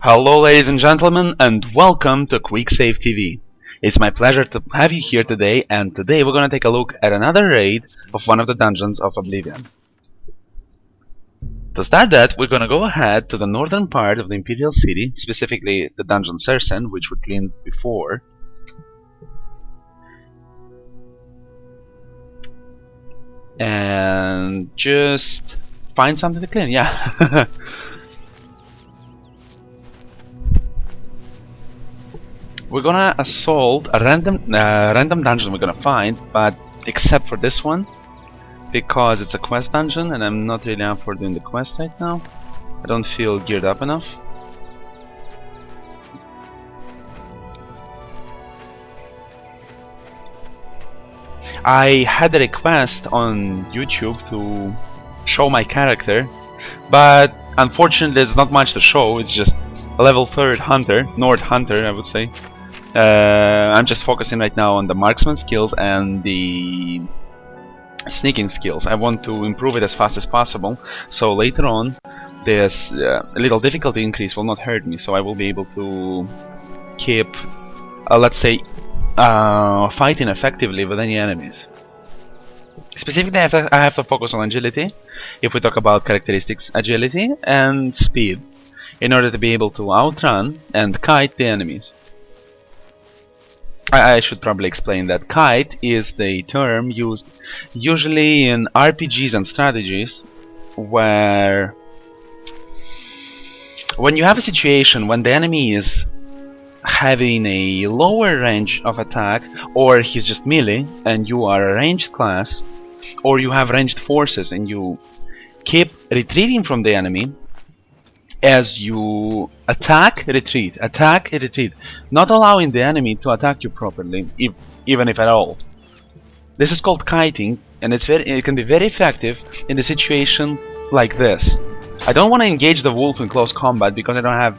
Hello ladies and gentlemen, and welcome to QuickSaveTV. It's my pleasure to have you here today, and today we're gonna take a look at another raid of one of the dungeons of Oblivion. To start that, we're gonna go ahead to the northern part of the Imperial City, specifically the dungeon Sersen, which we cleaned before. And just find something to clean, yeah. We're gonna assault a random dungeon we're gonna find, but except for this one, because it's a quest dungeon and I'm not really up for doing the quest right now. I don't feel geared up enough. I had a request on YouTube to show my character, but unfortunately there's not much to show. It's just a level 3rd hunter, Nord hunter I would say. I'm just focusing right now on the marksman skills and the sneaking skills. I want to improve it as fast as possible, so later on this a little difficulty increase will not hurt me, so I will be able to keep, let's say, fighting effectively with any enemies. Specifically, I have to focus on agility, if we talk about characteristics, agility and speed, in order to be able to outrun and kite the enemies. I should probably explain that kite is the term used usually in RPGs and strategies where when you have a situation when the enemy is having a lower range of attack, or he's just melee and you are a ranged class, or you have ranged forces and you keep retreating from the enemy as you attack, retreat, not allowing the enemy to attack you properly, even if at all. This is called kiting, and it can be very effective in a situation like this. I don't want to engage the wolf in close combat because I don't have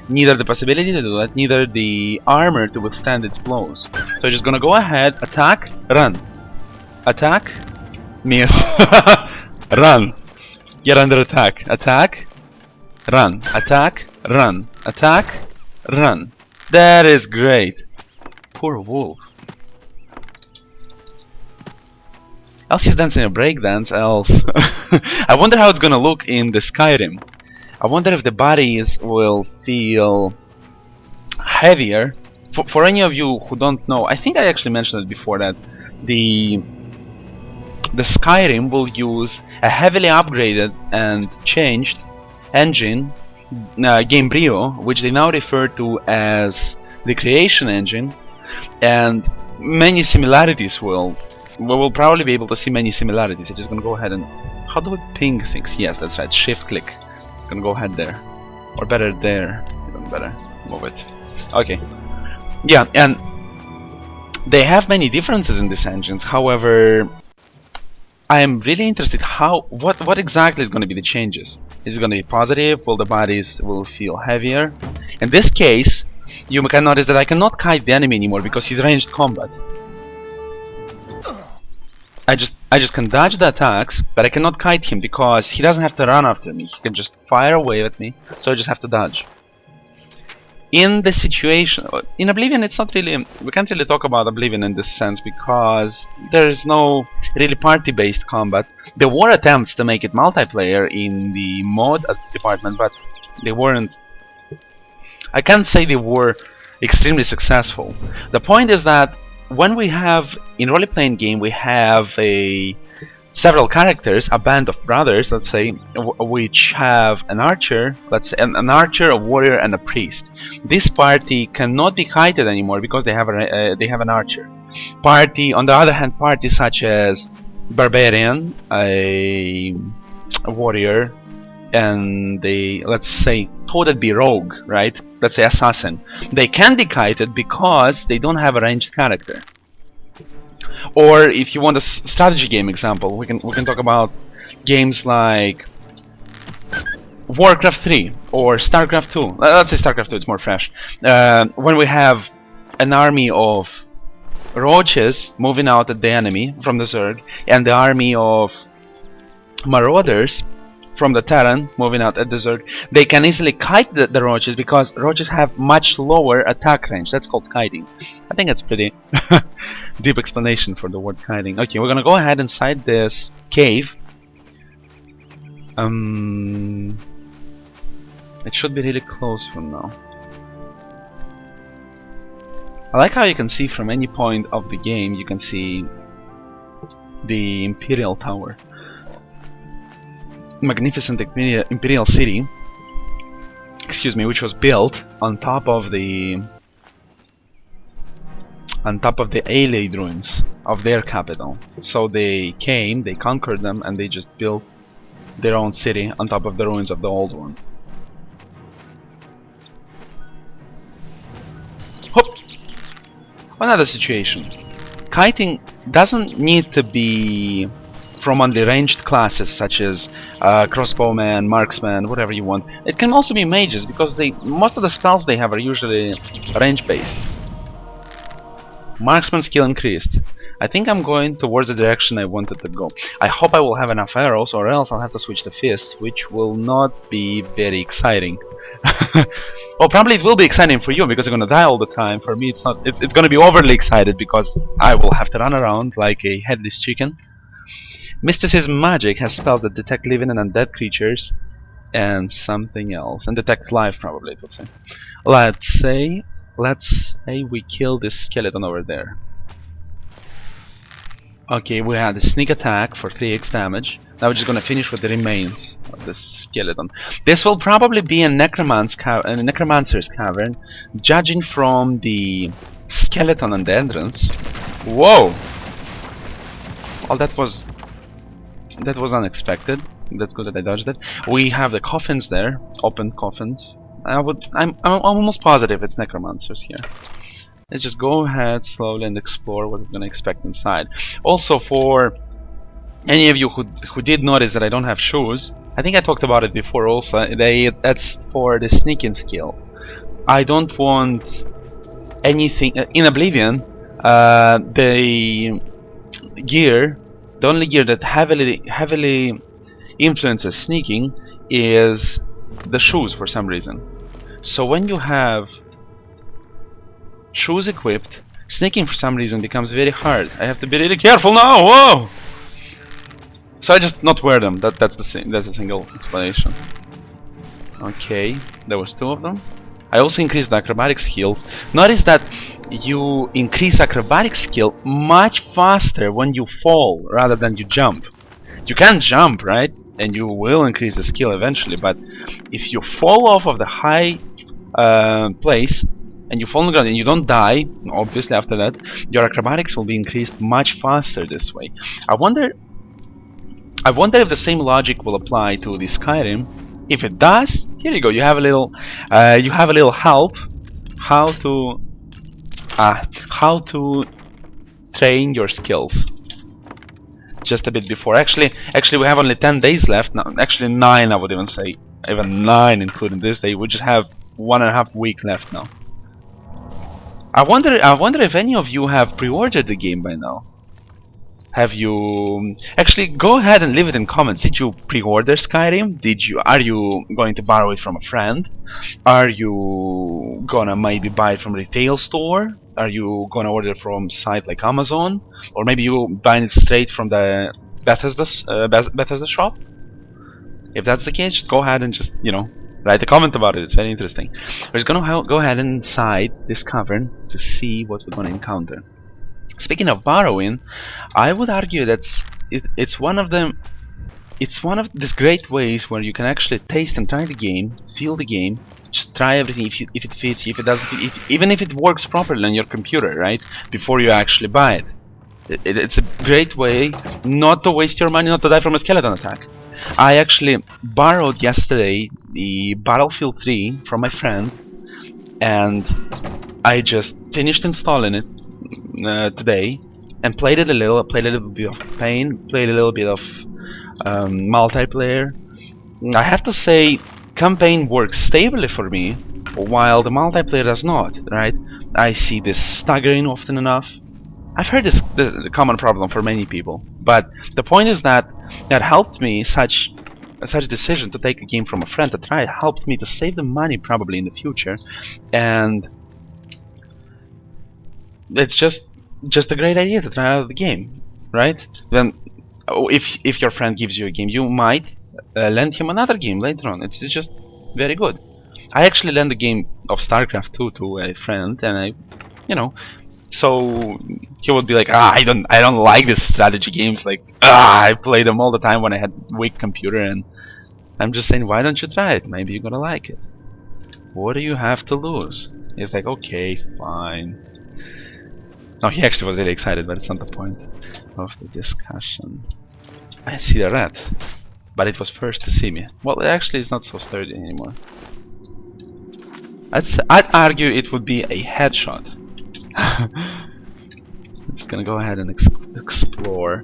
neither the possibility to do that, neither the armor to withstand its blows. So I'm just gonna go ahead, attack, run. Attack, miss. Run. Get under attack. Attack, run, attack, run, attack, run. That is great. Poor wolf. Else he's dancing a breakdance, else. I wonder how it's gonna look in the Skyrim. I wonder if the bodies will feel heavier. For any of you who don't know, I think I actually mentioned it before, that the Skyrim will use a heavily upgraded and changed engine, Gamebryo, which they now refer to as the creation engine, and many similarities we will probably be able to see many similarities. I'm just gonna go ahead and, how do we ping things? Yes, that's right, shift click. Gonna go ahead there, or better there, even better, move it. Okay, yeah, and they have many differences in these engines. However, I am really interested what exactly is going to be the changes. Is it going to be positive? Will the bodies feel heavier? In this case, you can notice that I cannot kite the enemy anymore because he's ranged combat. I just can dodge the attacks, but I cannot kite him because he doesn't have to run after me. He can just fire away at me, so I just have to dodge. In this situation, in Oblivion, it's not really, we can't really talk about Oblivion in this sense because there is no really party-based combat. There were attempts to make it multiplayer in the mod department, but they weren't, I can't say they were extremely successful. The point is that when we have, in role-playing game, we have several characters, a band of brothers, let's say, which have an archer, let's say, an archer, a warrior, and a priest. This party cannot be kited anymore because they have an archer. On the other hand, parties such as barbarian, a warrior, and let's say, Toadstool be rogue, right? Let's say assassin. They can be kited because they don't have a ranged character. Or if you want a strategy game example, we can talk about games like Warcraft 3 or Starcraft 2. Let's say Starcraft 2, it's more fresh. When we have an army of roaches moving out at the enemy from the Zerg, and the army of marauders from the Terran, moving out at desert, they can easily kite the roaches because roaches have much lower attack range. That's called kiting. I think that's pretty deep explanation for the word kiting. Okay, we're gonna go ahead inside this cave. It should be really close from now. I like how you can see from any point of the game, you can see the Imperial Tower. Magnificent Imperial City, excuse me, which was built on top of the Ayleid ruins of their capital. So they came, they conquered them, and they just built their own city on top of the ruins of the old one. Hop! Another situation. Kiting doesn't need to be from only ranged classes such as crossbowman, marksman, whatever you want. It can also be mages because most of the spells they have are usually range based. Marksman skill increased. I think I'm going towards the direction I wanted to go. I hope I will have enough arrows, or else I'll have to switch to fists, which will not be very exciting. Well, probably it will be exciting for you because you're gonna die all the time. For me, it's not. It's gonna be overly excited because I will have to run around like a headless chicken. Mysticism magic has spells that detect living and undead creatures, and something else, and detect life. Probably it would say. Let's say we kill this skeleton over there. Okay, we had a sneak attack for 3x damage. Now we're just gonna finish with the remains of this skeleton. This will probably be a necromancer's cavern, judging from the skeleton and the entrance. Whoa! Well, that was unexpected. That's good that I dodged it. We have the coffins there, open coffins. I'm almost positive it's necromancers here. Let's just go ahead slowly and explore what we're gonna expect inside. Also, for any of you who did notice that I don't have shoes, I think I talked about it before also, that's for the sneaking skill. I don't want anything in Oblivion. The only gear that heavily influences sneaking is the shoes for some reason. So when you have shoes equipped, sneaking for some reason becomes very hard. I have to be really careful now. Whoa! So I just not wear them. That's a single explanation. Okay, there was 2 of them. I also increased the acrobatic skills. Notice that you increase acrobatic skill much faster when you fall rather than you jump. You can jump, right? And you will increase the skill eventually, but if you fall off of the high place and you fall on the ground and you don't die, obviously after that, your acrobatics will be increased much faster this way. I wonder if the same logic will apply to the Skyrim. If it does, here you go. You have a little help how to train your skills. Just a bit before. Actually, we have only 10 days left. No, actually 9, I would even say. Even 9, including this day. We just have 1.5 week left now. I wonder if any of you have pre-ordered the game by now. Have you? Actually, go ahead and leave it in comments. Did you pre-order Skyrim? Are you going to borrow it from a friend? Are you gonna maybe buy it from a retail store? Are you gonna order from a site like Amazon? Or maybe you buying it straight from the Bethesda shop? If that's the case, just go ahead and just, write a comment about it. It's very interesting. We're just gonna go ahead inside this cavern to see what we're gonna encounter. Speaking of borrowing, I would argue that it's one of these great ways where you can actually taste and try the game, feel the game, just try everything if it fits you, if it doesn't fit, even if it works properly on your computer, right? Before you actually buy it. It's a great way not to waste your money, not to die from a skeleton attack. I actually borrowed yesterday the Battlefield 3 from my friend, and I just finished installing it today and played it a little. I played a little bit of campaign, played a little bit of multiplayer. I have to say, campaign works stably for me, while the multiplayer does not. Right? I see this staggering often enough. I've heard this a common problem for many people, but the point is that helped me such decision to take a game from a friend to try helped me to save the money probably in the future, and it's just a great idea to try out the game, right? Then, if your friend gives you a game, you might lend him another game later on. It's just very good. I actually lent a game of StarCraft 2 to a friend, and so he would be like, I don't like these strategy games. Like, I play them all the time when I had weak computer, and I'm just saying, why don't you try it? Maybe you're gonna like it. What do you have to lose? He's like, okay, fine. No, he actually was really excited, but it's not the point of the discussion. I see the rat, but it was first to see me. Well, actually, it's not so sturdy anymore. I'd argue it would be a headshot. I'm just gonna go ahead and explore.